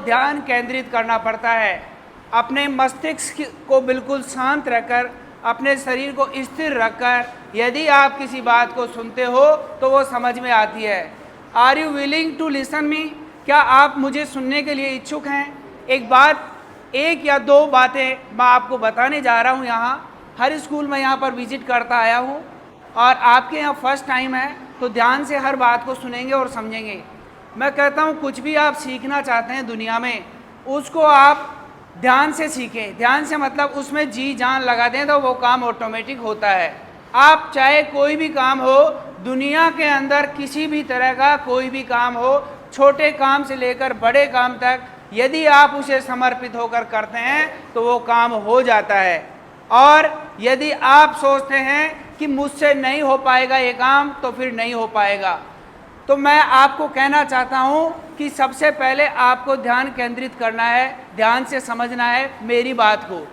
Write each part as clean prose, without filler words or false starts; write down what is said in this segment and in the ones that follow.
ध्यान केंद्रित करना पड़ता है। अपने मस्तिष्क को बिल्कुल शांत रखकर, अपने शरीर को स्थिर रखकर यदि आप किसी बात को सुनते हो तो वो समझ में आती है। Are you willing to listen me? क्या आप मुझे सुनने के लिए इच्छुक हैं? एक या दो बातें मैं आपको बताने जा रहा हूँ। यहाँ हर स्कूल में यहाँ पर विजिट करता आया हूँ और आपके यहाँ फर्स्ट टाइम है, तो ध्यान से हर बात को सुनेंगे और समझेंगे। मैं कहता हूँ कुछ भी आप सीखना चाहते हैं दुनिया में, उसको आप ध्यान से सीखें। ध्यान से मतलब उसमें जी जान लगा दें तो वो काम ऑटोमेटिक होता है। आप चाहे कोई भी काम हो दुनिया के अंदर, किसी भी तरह का कोई भी काम हो, छोटे काम से लेकर बड़े काम तक, यदि आप उसे समर्पित होकर करते हैं तो वो काम हो जाता है। और यदि आप सोचते हैं कि मुझसे नहीं हो पाएगा ये काम, तो फिर नहीं हो पाएगा। तो मैं आपको कहना चाहता हूँ कि सबसे पहले आपको ध्यान केंद्रित करना है, ध्यान से समझना है मेरी बात को।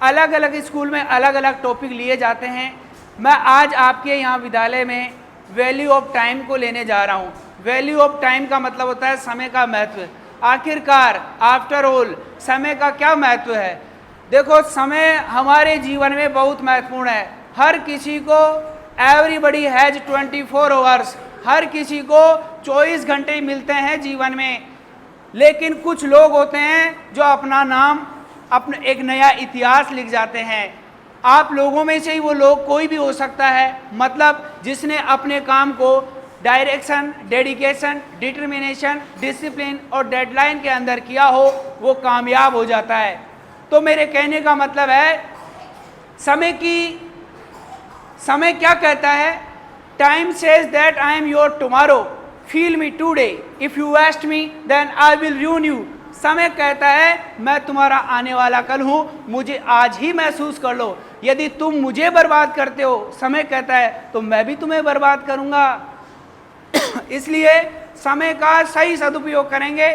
अलग अलग स्कूल में अलग अलग टॉपिक लिए जाते हैं। मैं आज आपके यहाँ विद्यालय में वैल्यू ऑफ टाइम को लेने जा रहा हूँ। वैल्यू ऑफ टाइम का मतलब होता है समय का महत्व। आखिरकार आफ्टर ऑल समय का क्या महत्व है? देखो, समय हमारे जीवन में बहुत महत्वपूर्ण है। हर किसी को, एवरीबडी हैज 24 आवर्स, हर किसी को 24 घंटे मिलते हैं जीवन में। लेकिन कुछ लोग होते हैं जो अपना नाम, अपना एक नया इतिहास लिख जाते हैं। आप लोगों में से ही वो लोग कोई भी हो सकता है, मतलब जिसने अपने काम को डायरेक्शन, डेडिकेशन, डिटर्मिनेशन, डिसिप्लिन और डेडलाइन के अंदर किया हो, वो कामयाब हो जाता है। तो मेरे कहने का मतलब है, समय क्या कहता है? Time says that I am your tomorrow, feel me today, if you waste me then I will ruin you. समय कहता है मैं तुम्हारा आने वाला कल हूँ, मुझे आज ही महसूस कर लो। यदि तुम मुझे बर्बाद करते हो, समय कहता है, तो मैं भी तुम्हें बर्बाद करूँगा। इसलिए समय का सही सदुपयोग करेंगे।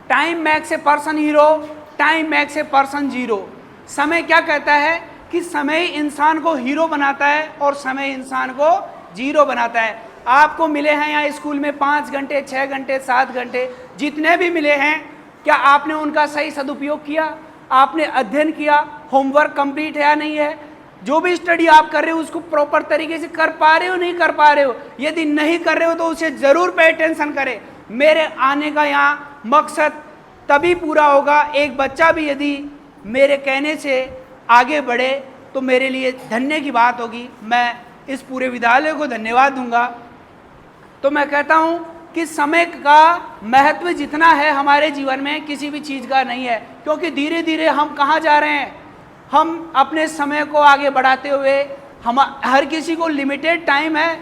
Time makes a person hero, time makes a person zero. समय क्या कहता है कि समय इंसान को हीरो बनाता है और समय इंसान को जीरो बनाता है। आपको मिले हैं यहाँ स्कूल में 5 घंटे, 6 घंटे, 7 घंटे, जितने भी मिले हैं, क्या आपने उनका सही सदुपयोग किया? आपने अध्ययन किया? होमवर्क कंप्लीट है या नहीं है? जो भी स्टडी आप कर रहे हो उसको प्रॉपर तरीके से कर पा रहे हो, नहीं कर पा रहे हो? यदि नहीं कर रहे हो तो उसे ज़रूर पे अटेंशन करें। मेरे आने का यहाँ मकसद तभी पूरा होगा, एक बच्चा भी यदि मेरे कहने से आगे बढ़े तो मेरे लिए धन्य की बात होगी। मैं इस पूरे विद्यालय को धन्यवाद दूंगा। तो मैं कहता हूँ कि समय का महत्व जितना है हमारे जीवन में, किसी भी चीज़ का नहीं है। क्योंकि धीरे धीरे हम कहाँ जा रहे हैं? हम अपने समय को आगे बढ़ाते हुए, हम हर किसी को लिमिटेड टाइम है।